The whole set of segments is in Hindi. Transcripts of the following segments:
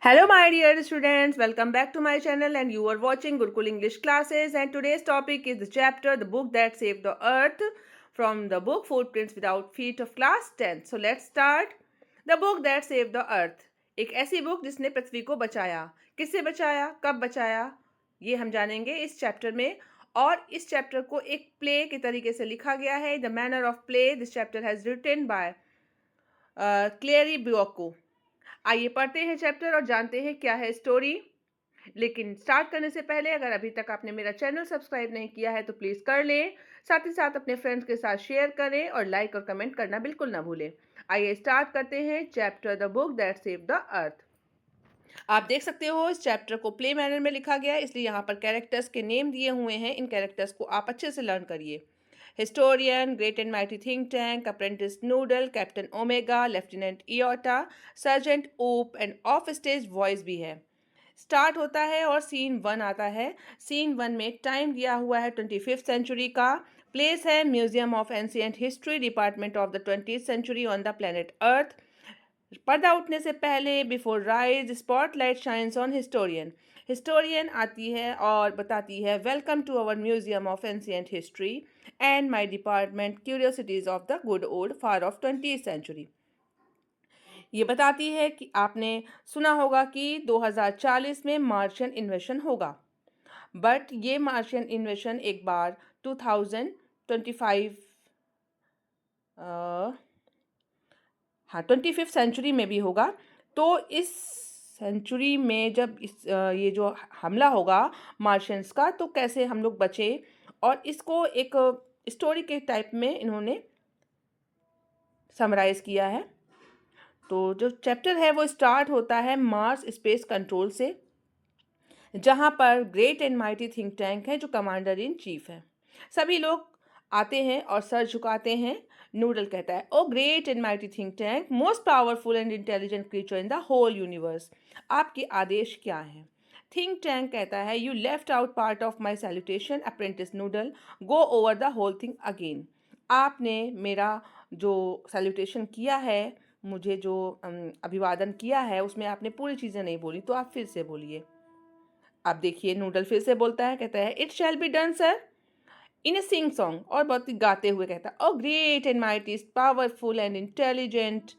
Hello my dear students, welcome back to my channel and you are watching Gurukul English classes, and today's topic is the chapter The Book That Saved the Earth from the book Footprints Without Feet of class 10th. So let's start. The Book That Saved the Earth. एक ऐसी बुक जिसने पृथ्वी को बचाया. किससे बचाया, कब बचाया, ये हम जानेंगे इस चैप्टर में. और इस चैप्टर को एक प्ले के तरीके से लिखा गया है. The manner of play. This chapter has written by क्लेरी ब्योको. आइए पढ़ते हैं चैप्टर और जानते हैं क्या है स्टोरी. लेकिन स्टार्ट करने से पहले अगर अभी तक आपने मेरा चैनल सब्सक्राइब नहीं किया है तो प्लीज़ कर लें. साथ ही साथ अपने फ्रेंड्स के साथ शेयर करें और लाइक और कमेंट करना बिल्कुल ना भूलें. आइए स्टार्ट करते हैं chapter the book that saved the earth. आप देख सकते हो इस चैप्टर को प्ले मैनर में लिखा गया है, इसलिए यहाँ पर कैरेक्टर्स के नेम दिए हुए हैं. इन कैरेक्टर्स को आप अच्छे से लर्न करिए. Historian, great and mighty think tank, apprentice noodle, captain omega, lieutenant iota, sergeant oop and off stage voice भी है. स्टार्ट होता है और सीन 1 आता है. सीन 1 में टाइम दिया हुआ है 25th सेंचुरी का. प्लेस है museum of ancient history, department of the 20th century on the planet earth. पर्दा उठने से पहले before rise spotlight shines on historian. Historian आती है और बताती है welcome to our museum of ancient history and my department curiosities of the good old far of 20th century. ये बताती है कि आपने सुना होगा कि 2040 में मार्शियन इन्वेशन होगा. बट ये मार्शियन इन्वेशन एक बार 2025 हाँ 25th सेंचुरी में भी होगा. तो इस सेंचुरी में जब ये जो हमला होगा मार्शियंस का, तो कैसे हम लोग बचे, और इसको एक स्टोरी के टाइप में इन्होंने समराइज किया है. तो जो चैप्टर है वो स्टार्ट होता है मार्स स्पेस कंट्रोल से, जहाँ पर great and mighty think tank है जो कमांडर इन चीफ है. सभी लोग आते हैं और सर झुकाते हैं. नूडल कहता है, ओ great and mighty think tank, most powerful and intelligent creature in the whole universe, आपके आदेश क्या हैं. थिंक टैंक कहता है, you left out part of my salutation apprentice noodle, go over the whole thing again. आपने मेरा जो सैल्यूटेशन किया है, मुझे जो अभिवादन किया है, उसमें आपने पूरी चीज़ें नहीं बोली, तो आप फिर से बोलिए. आप देखिए नूडल फिर से बोलता है, कहता है it shall be done sir in a sing song, और बहुत ही गाते हुए कहता है, ओ great and mighty powerful and intelligent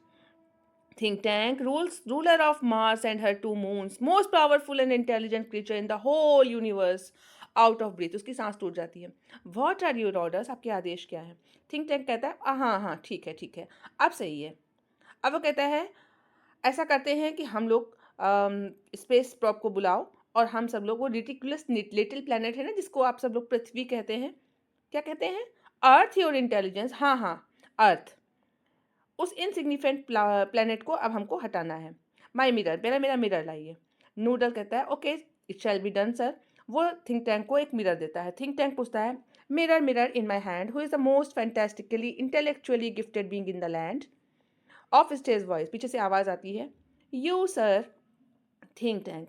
think tank, ruler of Mars and her 2 moons, most powerful and intelligent creature in the whole universe, out of breath. उसकी सांस टूट जाती है. व्हाट आर योर ऑर्डर्स, आपके आदेश क्या है. थिंक टैंक कहता है, हाँ हाँ ठीक है अब सही है. अब वो कहता है, ऐसा करते हैं कि हम लोग स्पेस प्रॉप को बुलाओ और हम सब लोग वो रिटिकुलस लिटिल प्लैनेट है ना, जिसको आप सब लोग पृथ्वी कहते हैं, क्या कहते हैं, अर्थ योर इंटेलिजेंस, हाँ अर्थ, उस इनसिग्निफिकेंट प्लैनेट को अब हमको हटाना है. माई मिरर, मेरा मिरर लाइए. नूडल कहता है, okay it shall be done sir. वो थिंक टैंक को एक मिरर देता है. थिंक टैंक पूछता है, mirror in my hand, who is the most fantastically intellectually gifted being in the land. Off stage voice, पीछे से आवाज़ आती है, you sir. Think Tank,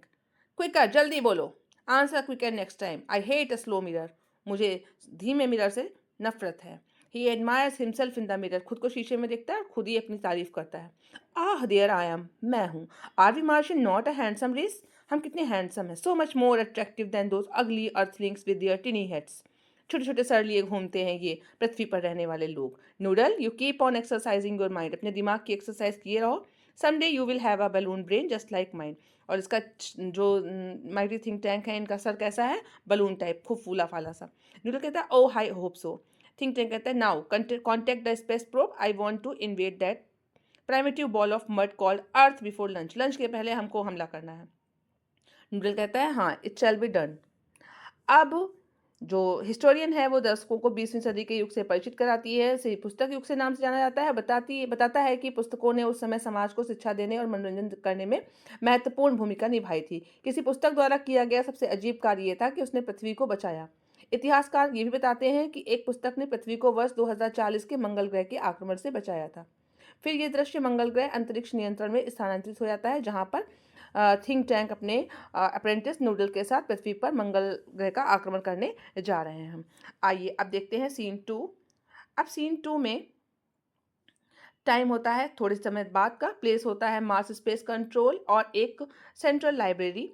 quicker, जल्दी बोलो, answer quicker next time, I hate a slow mirror, मुझे धीमे मिरर से नफरत है. He admires himself in the mirror, खुद को शीशे में देखता है, खुद ही अपनी तारीफ करता है. आह देयर आई एम, मैं हूँ. Are we Martian not a handsome race, हम कितने हैंडसम हैं, so much more attractive than those ugly earthlings with their tiny heads, छोटे छोटे सर लिए घूमते हैं ये पृथ्वी पर रहने वाले लोग. Noodle, you keep on exercising your mind, अपने दिमाग की एक्सरसाइज किए रहो. Someday you will have a balloon brain just like mind. और इसका जो माइटी थिंक टैंक है, इनका सर कैसा है, बलून टाइप, खूब फूला फाला सा. नूडल कहता है, oh hi hope so. Think tank कहता है, now contact the space probe, I want to invade that primitive ball of mud called Earth before lunch, lunch के पहले हमको हमला करना है. नूडल कहता है, हाँ इट शैल बी डन. अब जो हिस्टोरियन है वो दर्शकों को 20वीं सदी के युग से परिचित कराती है. इसे पुस्तक युग से नाम से जाना जाता है. बताता है कि पुस्तकों ने उस समय समाज को शिक्षा देने और मनोरंजन करने में महत्वपूर्ण भूमिका निभाई थी. किसी पुस्तक द्वारा किया गया सबसे अजीब कार्य ये था कि उसने पृथ्वी को बचाया. इतिहासकार ये भी बताते हैं कि एक पुस्तक ने पृथ्वी को वर्ष 2040 के मंगल ग्रह के आक्रमण से बचाया था. फिर ये दृश्य मंगल ग्रह अंतरिक्ष नियंत्रण में स्थानांतरित हो जाता है, जहाँ पर थिंक टैंक अपने अप्रेंटिस नूडल के साथ पृथ्वी पर मंगल ग्रह का आक्रमण करने जा रहे हैं हम. आइए अब देखते हैं सीन 2. अब सीन 2 में टाइम होता है थोड़े समय बाद का, प्लेस होता है मार्स स्पेस कंट्रोल और एक सेंट्रल लाइब्रेरी।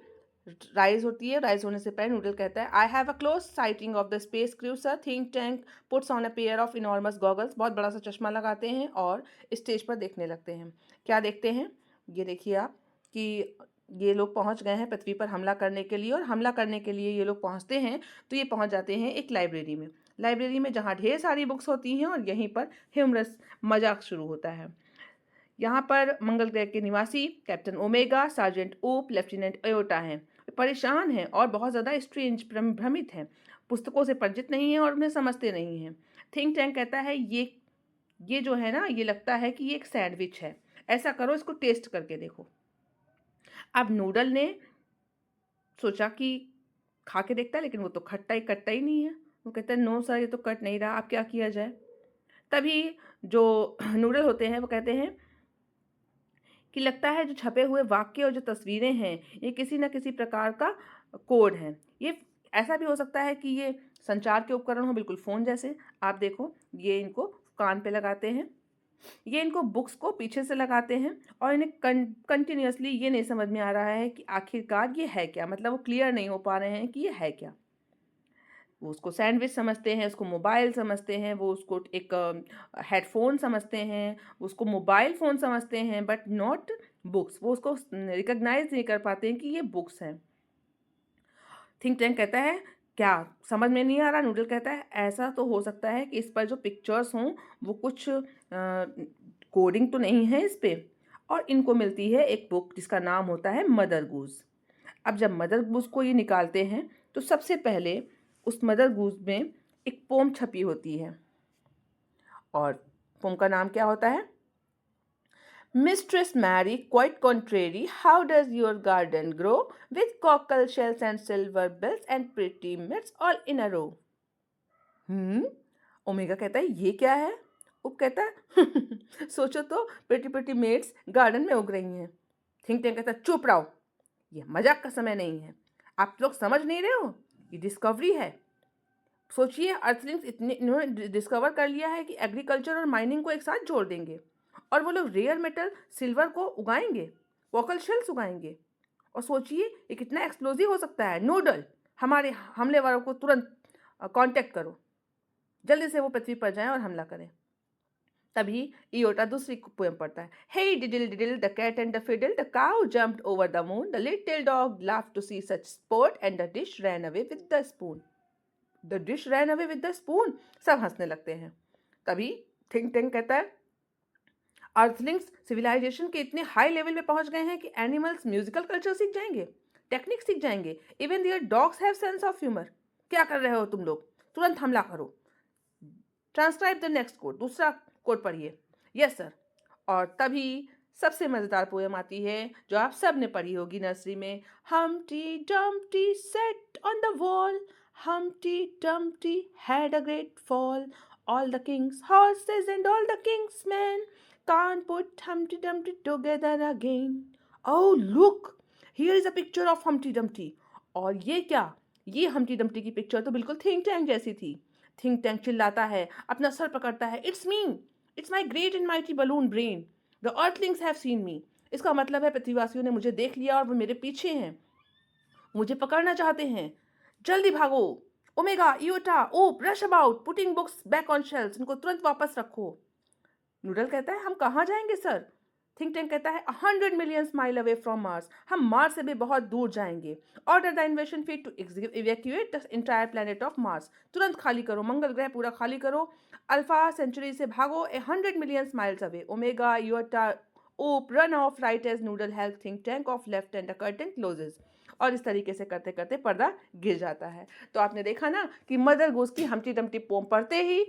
राइज होती है, राइज होने से पहले नूडल कहता है I have a close sighting of the space crew sir. Think Tank puts on a pair of enormous goggles, बहुत बड़ा सा चश्मा लगाते हैं और स्टेज पर देखने लगते हैं। क्या देखते हैं? ये देखिए आप कि ये लोग पहुंच गए हैं पृथ्वी पर हमला करने के लिए, और हमला करने के लिए ये लोग पहुंचते हैं तो ये पहुंच जाते हैं एक लाइब्रेरी में। लाइब्रेरी में जहाँ ढेर सारी बुक्स होती हैं और यहीं पर ह्यूमरस मजाक शुरू होता है। यहाँ पर मंगल ग्रह के निवासी कैप्टन ओमेगा, सार्जेंट ओप, लेफ्टिनेंट अयोटा हैं। परेशान हैं और बहुत ज़्यादा स्ट्रेंज भ्रमित हैं, पुस्तकों से परिचित नहीं हैं और उन्हें समझते नहीं हैं। थिंक टैंक कहता है ये जो है ना, ये लगता है कि ये एक सैंडविच है, ऐसा करो इसको टेस्ट करके देखो। अब नूडल ने सोचा कि खा के देखता है, लेकिन वो तो कटता ही नहीं है। वो कहता है नो सर, ये तो कट नहीं रहा, अब क्या किया जाए? तभी जो नूडल होते हैं वो कहते हैं कि लगता है जो छपे हुए वाक्य और जो तस्वीरें हैं ये किसी न किसी प्रकार का कोड है। ये ऐसा भी हो सकता है कि ये संचार के उपकरण हो, बिल्कुल फ़ोन जैसे। आप देखो, ये इनको कान पे लगाते हैं, ये इनको बुक्स को पीछे से लगाते हैं और इन्हें कंटिन्यूअसली ये नहीं समझ में आ रहा है कि आखिरकार ये है क्या, मतलब वो क्लियर नहीं हो पा रहे हैं कि ये है क्या। वो उसको सैंडविच समझते हैं, उसको मोबाइल समझते हैं, वो उसको एक हेडफोन समझते हैं, उसको मोबाइल फ़ोन समझते हैं, बट नॉट बुक्स। वो उसको रिकॉग्नाइज नहीं कर पाते हैं कि ये बुक्स हैं। थिंक टैंक कहता है क्या समझ में नहीं आ रहा? नूडल कहता है ऐसा तो हो सकता है कि इस पर जो पिक्चर्स हों वो कुछ कोडिंग तो नहीं है इस पे। और इनको मिलती है एक बुक जिसका नाम होता है मदर गूज। अब जब मदर गूज को ये निकालते हैं तो सबसे पहले उस मदर गूज में एक पोम छपी होती है, और पोम का नाम क्या होता है? Mistress Mary, quite contrary, how does your garden grow with cockle shells and silver bells and pretty maids all in a row? Omega कहता है ये क्या है? उप कहता है सोचो तो, प्रिटी प्रिटी मेड्स गार्डन में उग रही हैं। थिंक टैंक कहता है चुप रहो, ये मजाक का समय नहीं है, आप लोग समझ नहीं रहे हो, ये डिस्कवरी है। सोचिए, अर्थलिंग्स इन्होंने डिस्कवर कर लिया है कि एग्रीकल्चर और माइनिंग को एक साथ जोड़ देंगे, और वो लोग रेयर मेटल सिल्वर को उगाएंगे, वोकल शेल्स उगाएंगे। और सोचिए ये कितना एक्सप्लोजिव हो सकता है। नूडल, हमारे हमले वालों को तुरंत कांटेक्ट करो, जल्दी से वो पृथ्वी पर जाएं और हमला करें। तभी इयोटा दूसरी पोएम पढ़ता है। Hey diddle diddle the cat and the fiddle, the cow jumped over the moon, the little dog laughed to see such sport and the dish ran away with the spoon. The dish ran away with the spoon, सब हंसने लगते हैं। तभी थिंक टैंक कहता है अर्थलिंग्स सिविलाइजेशन के इतने हाई लेवल पे पहुंच गए हैं कि एनिमल्स म्यूजिकल कल्चर सीख जाएंगे, टेक्निक सीख जाएंगे, even there dogs have sense of humour. क्या कर रहे हो तुम लोग, तुरंत हमला करो। ट्रांसक्राइब द नेक्स्ट कोड, दूसरा कोड पढ़िए। Yes sir. और तभी सबसे मज़ेदार पोएम आती है जो आप सब ने पढ़ी होगी नर्सरी में। Humpty Dumpty set on the wall, Humpty Dumpty had a great fall, all the king's horses and all the king's men can't put Humpty Dumpty together again. Oh look, here is a picture of Humpty Dumpty. और ये क्या, ये हम्टी डम्टी की पिक्चर तो बिल्कुल थिंक टैंक जैसी थी। थिंक टैंक चिल्लाता है, अपना सर पकड़ता है, it's me, it's my great and mighty balloon brain, the Earthlings have seen मी। इसका मतलब है पृथ्वीवासियों ने मुझे देख लिया और वो मेरे पीछे हैं, मुझे पकड़ना चाहते हैं। जल्दी भागो, Omega, Iota, Oop, rush about, putting books back on shelves, इनको तुरंत वापस रखो। नूडल कहता है हम कहाँ जाएंगे सर? थिंक टैंक कहता है 100 million mile away from Mars, हम मार्स से भी बहुत दूर जाएंगे। Order the invasion fleet to evacuate the entire planet of Mars, तुरंत खाली करो, मंगल ग्रह पूरा खाली करो, अल्फा सेंचुरी से भागो 100 million miles away. Omega, Iota, Oop run off right as Noodle help Think Tank off left and the curtain closes. और इस तरीके से करते करते पर्दा गिर जाता है। तो आपने देखा ना कि मदर गूस की हम्टी डम्टी पोम पढ़ते ही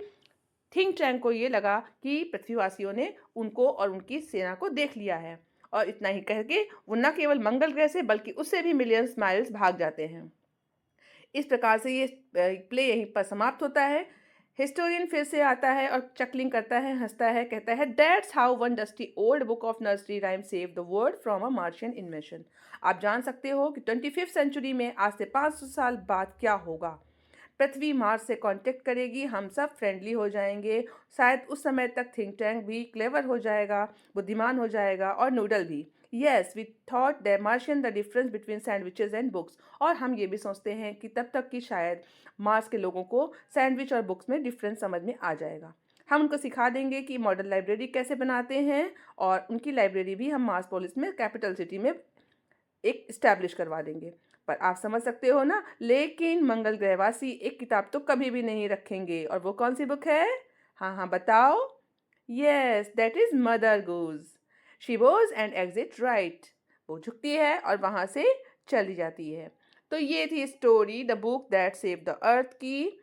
थिंक टैंक को ये लगा कि पृथ्वीवासियों ने उनको और उनकी सेना को देख लिया है, और इतना ही कह के वो न केवल मंगल ग्रह से बल्कि उससे भी मिलियंस माइल्स भाग जाते हैं। इस प्रकार से ये प्ले यहीं पर समाप्त होता है। हिस्टोरियन फिर से आता है और चकलिंग करता है, हंसता है, कहता है that's how one dusty old book of nursery rhyme save the world from a Martian इन्वेशन। आप जान सकते हो कि 25th सेंचुरी में आज से 500 साल बाद क्या होगा। पृथ्वी मार्स से कांटेक्ट करेगी, हम सब फ्रेंडली हो जाएंगे। शायद उस समय तक थिंक टैंक भी क्लेवर हो जाएगा, बुद्धिमान हो जाएगा, और नूडल भी। Yes, we thought the Martian the difference between sandwiches and books. और हम ये भी सोचते हैं कि तब तक कि शायद मार्स के लोगों को सैंडविच और बुक्स में डिफरेंस समझ में आ जाएगा। हम उनको सिखा देंगे कि मॉडल लाइब्रेरी कैसे बनाते हैं, और उनकी लाइब्रेरी भी हम मार्स पोलिस में, कैपिटल सिटी में, एक इस्टेब्लिश करवा देंगे। पर आप समझ सकते हो ना, लेकिन मंगल ग्रहवासी एक किताब तो कभी भी नहीं रखेंगे, और वो कौन सी बुक है? हाँ हाँ, बताओ। Yes, that is mother goes. She goes and exit right. वो झुकती है और वहां से चली जाती है। तो ये थी story the book that save the earth की।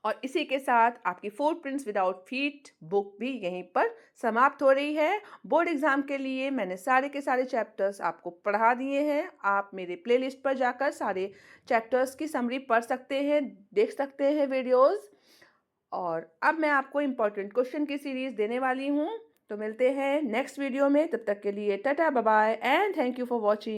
और इसी के साथ आपकी फुटप्रिंट्स विदाउट फीट बुक भी यहीं पर समाप्त हो रही है। बोर्ड एग्जाम के लिए मैंने सारे के सारे चैप्टर्स आपको पढ़ा दिए हैं। आप मेरे प्लेलिस्ट पर जाकर सारे चैप्टर्स की समरी पढ़ सकते हैं, देख सकते हैं वीडियोस। और अब मैं आपको इम्पोर्टेंट क्वेश्चन की सीरीज देने वाली हूँ। तो मिलते हैं नेक्स्ट वीडियो में, तब तक के लिए tata bye bye and thank you for watching.